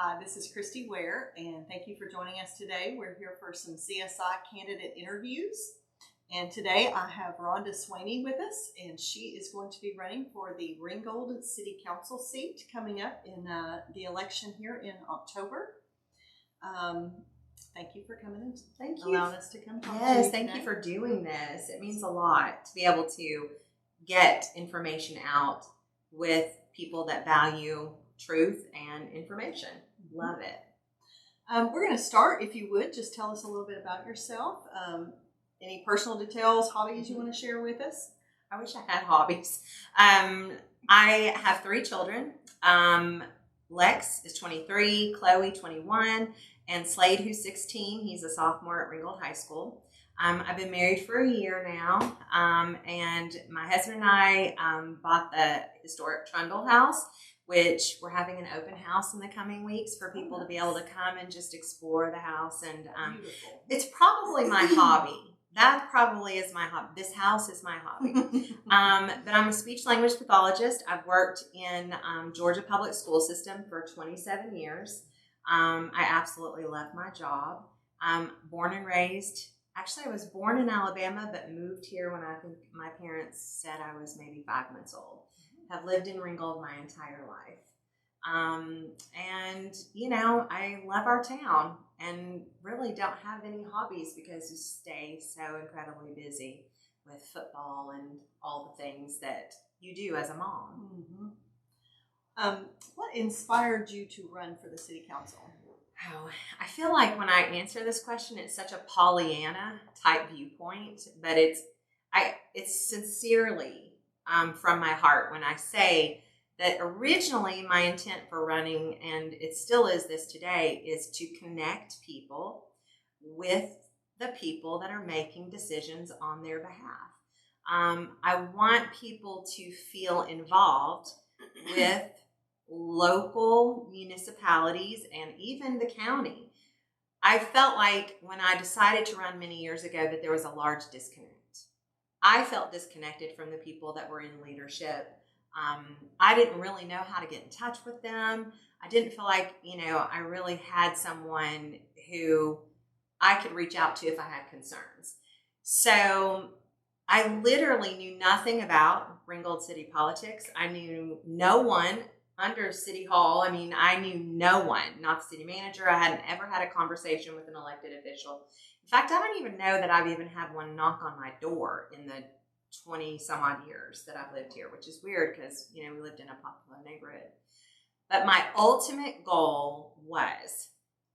Hi, this is Kristi Ware, and thank you for joining us today. We're here for some C.S.I. candidate interviews, and today I have Rhonda Swaney with us, and she is going to be running for the Ringgold City Council seat coming up in the election here in October. Thank you for coming in. Thank you. Allowing us to come talk to you Yes, thank today. you for doing this. It means a lot to be able to get information out with people that value truth and information. Love it. We're going to start, if you would, just tell us a little bit about yourself. Any personal details, hobbies you want to share with us? I wish I had hobbies. I have 3 children. Lex is 23, Chloe 21, and Slade, who's 16. He's a sophomore at Ringgold High School. I've been married for a year now, and my husband and I bought the historic Trundle house, which we're having an open house in the coming weeks for people to be able to come and just explore the house. And it's probably my hobby. That probably is my hobby. This house is my hobby. But I'm a speech language pathologist. I've worked in Georgia public school system for 27 years. I absolutely love my job. Born and raised. Actually, I was born in Alabama, but moved here when I think my parents said I was maybe 5 months old. Have lived in Ringgold my entire life. And, I love our town and really don't have any hobbies because we stay so incredibly busy with football and all the things that you do as a mom. Mm-hmm. What inspired you to run for the city council? Oh, I feel like when I answer this question, it's such a Pollyanna type viewpoint, but it's sincerely from my heart when I say that originally my intent for running, and it still is this today, is to connect people with the people that are making decisions on their behalf. I want people to feel involved with local municipalities and even the county. I felt like when I decided to run many years ago that there was a large disconnect. I felt disconnected from the people that were in leadership. I didn't really know how to get in touch with them. I didn't feel like, I really had someone who I could reach out to if I had concerns. So I literally knew nothing about Ringgold City politics. I knew no one under City Hall. I knew no one, not the city manager. I hadn't ever had a conversation with an elected official. In fact, I don't even know that I've even had one knock on my door in the 20 some odd years that I've lived here, which is weird because, we lived in a popular neighborhood. But my ultimate goal was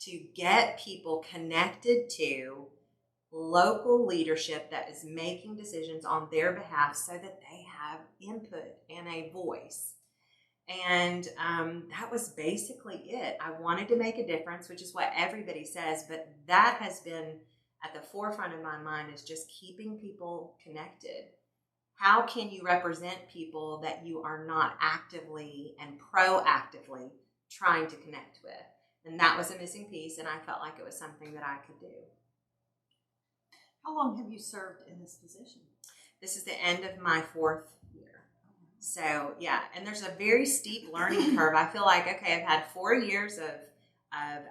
to get people connected to local leadership that is making decisions on their behalf so that they have input and a voice. And that was basically it. I wanted to make a difference, which is what everybody says, but that has been at the forefront of my mind, is just keeping people connected. How can you represent people that you are not actively and proactively trying to connect with? And that was a missing piece, and I felt like it was something that I could do. How long have you served in this position? This is the end of my 4th year. So, yeah, and there's a very steep learning curve. I feel like, okay, I've had 4 years of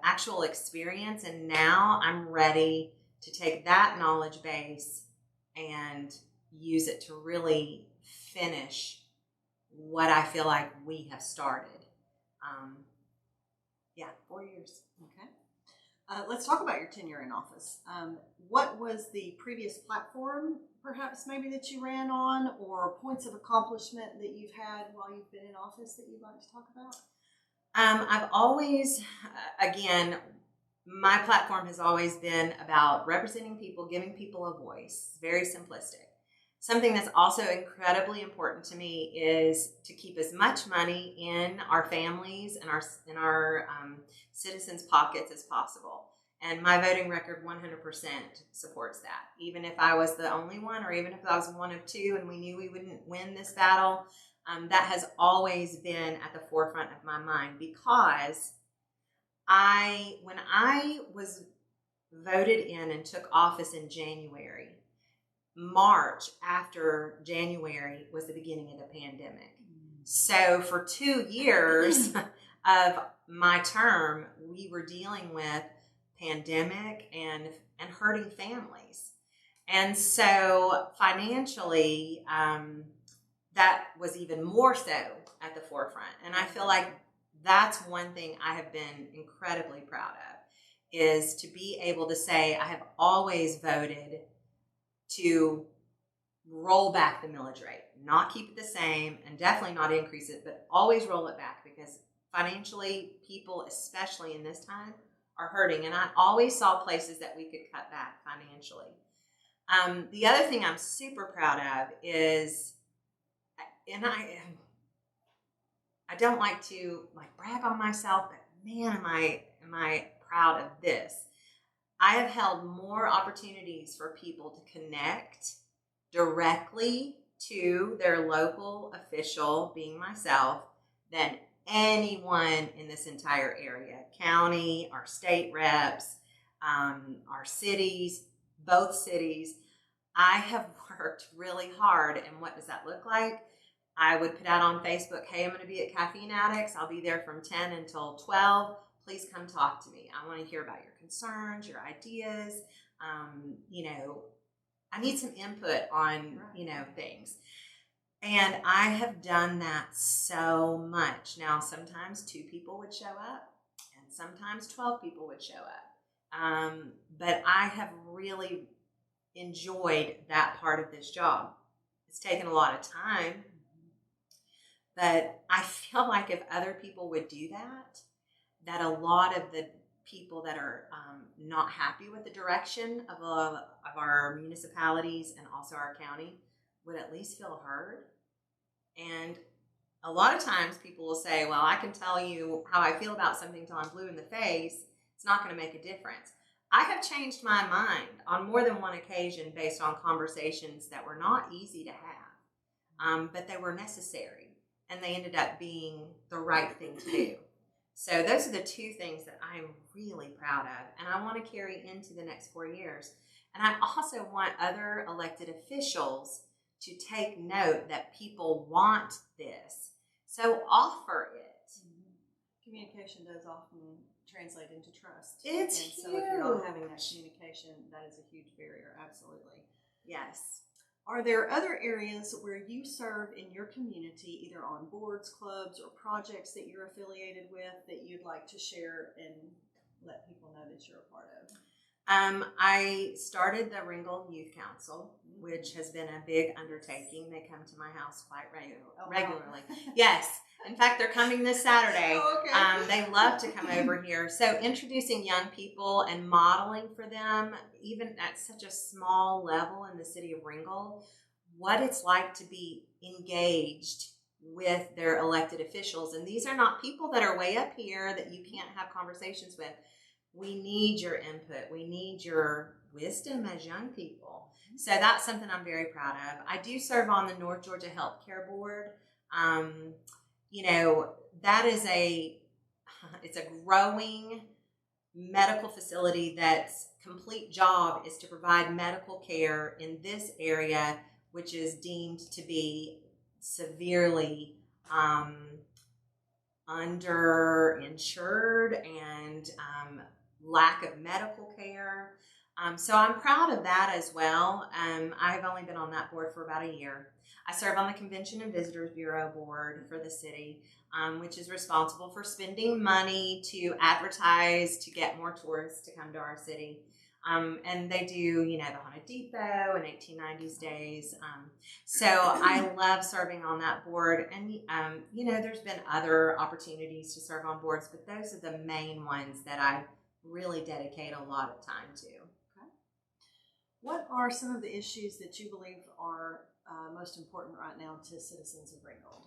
actual experience, and now I'm ready to take that knowledge base and use it to really finish what I feel like we have started. 4 years. Okay. Let's talk about your tenure in office. What was the previous platform, perhaps maybe that you ran on, or points of accomplishment that you've had while you've been in office that you'd like to talk about? I've always, again, my platform has always been about representing people, giving people a voice. Very simplistic. Something that's also incredibly important to me is to keep as much money in our families and our citizens' pockets as possible. And my voting record 100% supports that. Even if I was the only one, or even if I was one of 2 and we knew we wouldn't win this battle, that has always been at the forefront of my mind, because when I was voted in and took office in January, March after January was the beginning of the pandemic. So for 2 years, of my term, we were dealing with pandemic and hurting families. And so financially, that was even more so at the forefront. And I feel like that's one thing I have been incredibly proud of, is to be able to say I have always voted to roll back the millage rate, not keep it the same, and definitely not increase it, but always roll it back, because financially, people, especially in this time, are hurting. And I always saw places that we could cut back financially. The other thing I'm super proud of is, and I don't like to brag on myself, but man, am I proud of this. I have held more opportunities for people to connect directly to their local official, being myself, than anyone in this entire area. County, our state reps, our cities, both cities. I have worked really hard. And what does that look like? I would put out on Facebook, hey, I'm going to be at Caffeine Addicts. I'll be there from 10 until 12. Please come talk to me. I want to hear about your concerns, your ideas. I need some input on, things. And I have done that so much. Now, sometimes 2 people would show up, and sometimes 12 people would show up. But I have really enjoyed that part of this job. It's taken a lot of time, but I feel like if other people would do that, that a lot of the people that are not happy with the direction of our municipalities and also our county would at least feel heard. And a lot of times people will say, well, I can tell you how I feel about something till I'm blue in the face. It's not going to make a difference. I have changed my mind on more than one occasion based on conversations that were not easy to have, but they were necessary, and they ended up being the right thing to do. So those are the 2 things that I'm really proud of, and I want to carry into the next 4 years. And I also want other elected officials to take note that people want this. So offer it. Communication does often translate into trust. It's and huge. So if you're not having that communication, that is a huge barrier. Absolutely. Yes. Are there other areas where you serve in your community, either on boards, clubs, or projects that you're affiliated with, that you'd like to share and let people know that you're a part of? I started the Ringgold Youth Council, which has been a big undertaking. They come to my house quite regularly. Yes. In fact, they're coming this Saturday. Oh, okay. They love to come over here. So introducing young people and modeling for them, even at such a small level in the city of Ringgold, what it's like to be engaged with their elected officials. And these are not people that are way up here that you can't have conversations with. We need your input. We need your wisdom as young people. So that's something I'm very proud of. I do serve on the North Georgia Healthcare Board. That is it's a growing medical facility that's complete job is to provide medical care in this area, which is deemed to be severely underinsured and lack of medical care. So I'm proud of that as well. I've only been on that board for about a year. I serve on the Convention and Visitors Bureau board for the city, which is responsible for spending money to advertise to get more tourists to come to our city. And they do, the Haunted Depot and 1890s Days. So I love serving on that board. And, there's been other opportunities to serve on boards, but those are the main ones that I really dedicate a lot of time to. Okay. What are some of the issues that you believe are most important right now to citizens of Ringgold?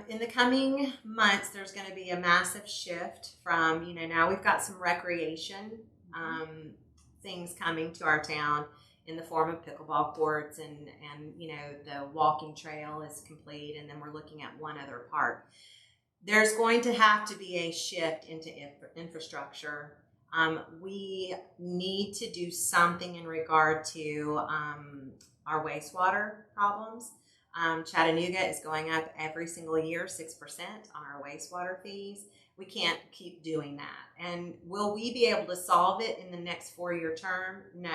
In the coming months, there's going to be a massive shift from, now we've got some recreation things coming to our town in the form of pickleball courts and the walking trail is complete, and then we're looking at one other park. There's going to have to be a shift into infrastructure. We need to do something in regard to our wastewater problems. Chattanooga is going up every single year 6% on our wastewater fees. We can't keep doing that. And will we be able to solve it in the next 4-year term? No.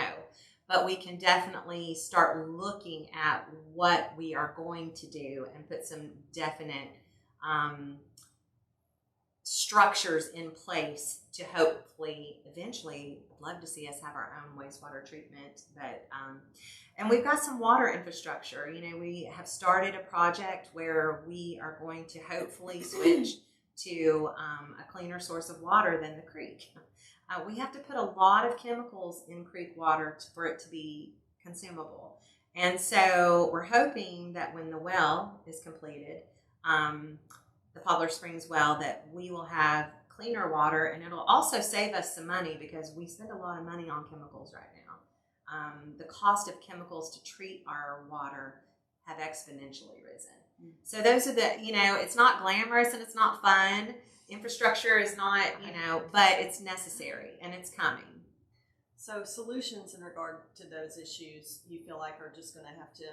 But we can definitely start looking at what we are going to do and put some definite structures in place to hopefully eventually, I'd love to see us have our own wastewater treatment. But and we've got some water infrastructure. You know, we have started a project where we are going to hopefully switch to a cleaner source of water than the creek. We have to put a lot of chemicals in creek water for it to be consumable. And so we're hoping that when the well is completed, the Poplar Springs well, that we will have cleaner water, and it'll also save us some money because we spend a lot of money on chemicals right now. The cost of chemicals to treat our water have exponentially risen. So those are the, you know, it's not glamorous and it's not fun. Infrastructure is not, you know, but it's necessary and it's coming. So solutions in regard to those issues, you feel like are just going to have to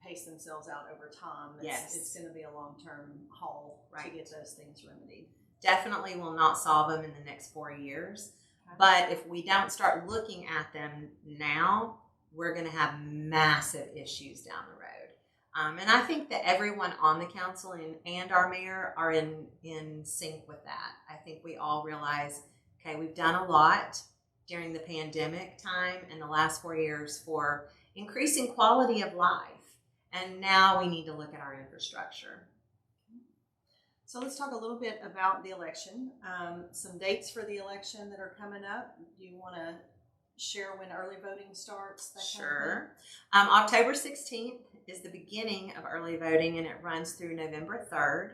pace themselves out over time. Yes. It's going to be a long-term haul to get those things remedied. Definitely will not solve them in the next 4 years. Okay. But if we don't start looking at them now, we're going to have massive issues down the road. And I think that everyone on the council and our mayor are in sync with that. I think we all realize, okay, we've done a lot during the pandemic time in the last 4 years for increasing quality of life. And now we need to look at our infrastructure. So let's talk a little bit about the election. Some dates for the election that are coming up. Do you want to share when early voting starts? Sure. October 16th is the beginning of early voting, and it runs through November 3rd.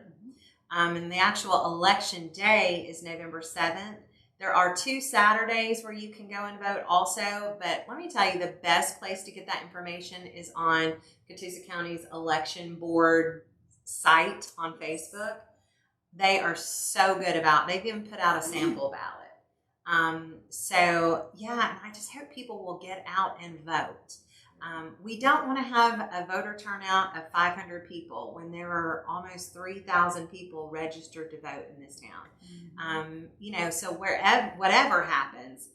And the actual election day is November 7th. There are 2 Saturdays where you can go and vote also, but let me tell you, the best place to get that information is on Catoosa County's election board site on Facebook. They are so good about, they've even put out a sample ballot. So yeah, and I just hope people will get out and vote. We don't want to have a voter turnout of 500 people when there are almost 3,000 people registered to vote in this town. You know, so whatever happens,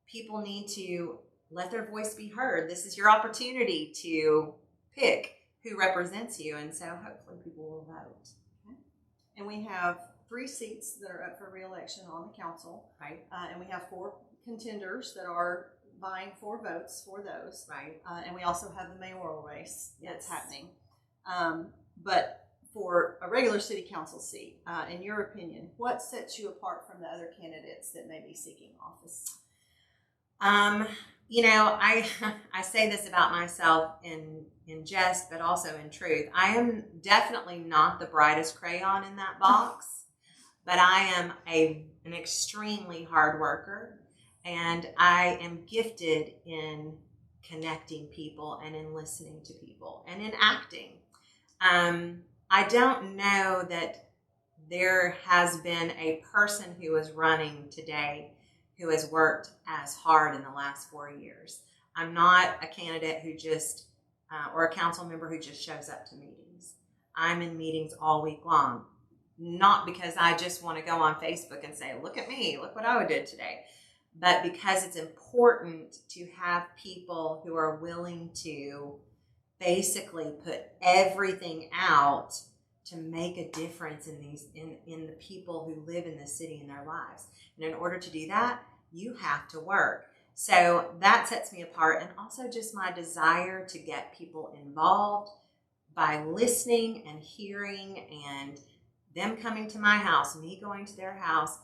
people need to let their voice be heard. This is your opportunity to pick who represents you, and so hopefully people will vote. Okay. And we have 3 seats that are up for re-election on the council. Right. And we have 4 contenders that are vying for votes for those. Right. And we also have the mayoral race that's happening. But for a regular city council seat, in your opinion, what sets you apart from the other candidates that may be seeking office? You know, I say this about myself in jest, but also in truth. I am definitely not the brightest crayon in that box, but I am an extremely hard worker. And I am gifted in connecting people and in listening to people and in acting. I don't know that there has been a person who is running today who has worked as hard in the last 4 years. I'm not a candidate who just, or a council member who just shows up to meetings. I'm in meetings all week long, not because I just want to go on Facebook and say, look at me, look what I did today. But because it's important to have people who are willing to basically put everything out to make a difference in the people who live in this city in their lives. And in order to do that, you have to work. So that sets me apart, and also just my desire to get people involved by listening and hearing, and them coming to my house, me going to their house.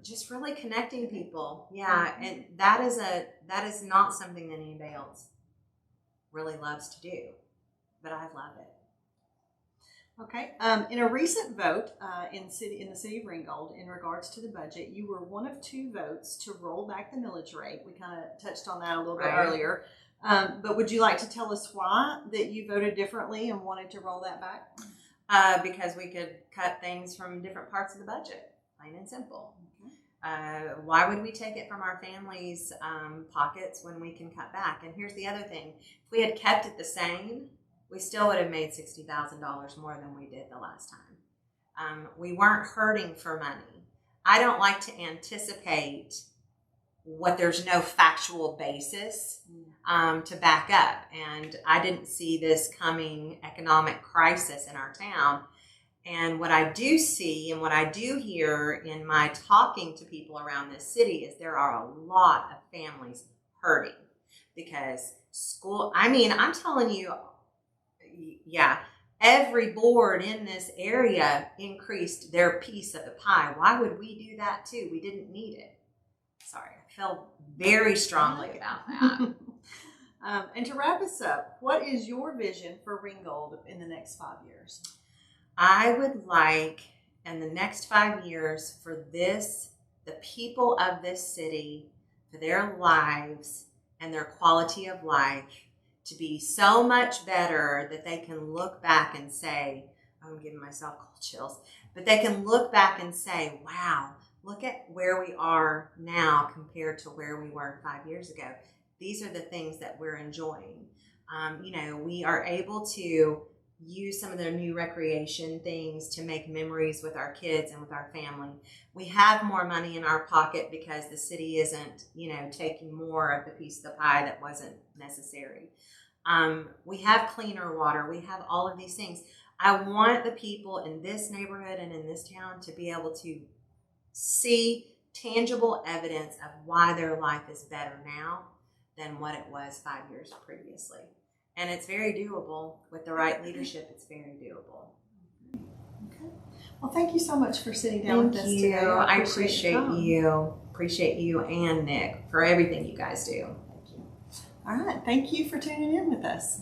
Just really connecting people. Yeah. And that is not something that anybody else really loves to do, but I love it. Okay. In a recent vote in the city of Ringgold in regards to the budget, you were one of 2 votes to roll back the millage rate. We kind of touched on that a little bit earlier. But would you like to tell us why that you voted differently and wanted to roll that back? Because we could cut things from different parts of the budget. Plain and simple. Okay. Why would we take it from our families' pockets when we can cut back? And here's the other thing. If we had kept it the same, we still would have made $60,000 more than we did the last time. We weren't hurting for money. I don't like to anticipate what there's no factual basis to back up. And I didn't see this coming economic crisis in our town. And what I do see and what I do hear in my talking to people around this city is there are a lot of families hurting because school, I mean, I'm telling you, yeah, every board in this area increased their piece of the pie. Why would we do that too? We didn't need it. Sorry, I feel very strongly about that. And to wrap us up, what is your vision for Ringgold in the next 5 years? I would like, in the next 5 years, for the people of this city, for their lives and their quality of life to be so much better that they can look back and say, I'm giving myself cold chills, but they can look back and say, wow, look at where we are now compared to where we were 5 years ago. These are the things that we're enjoying. We are able to use some of the new recreation things to make memories with our kids and with our family. We have more money in our pocket because the city isn't, taking more of the piece of the pie that wasn't necessary. We have cleaner water. We have all of these things. I want the people in this neighborhood and in this town to be able to see tangible evidence of why their life is better now than what it was 5 years previously. And it's very doable. With the right leadership, it's very doable. Okay. Well, thank you so much for sitting down with us today. I appreciate you and Nick for everything you guys do. Thank you. All right. Thank you for tuning in with us.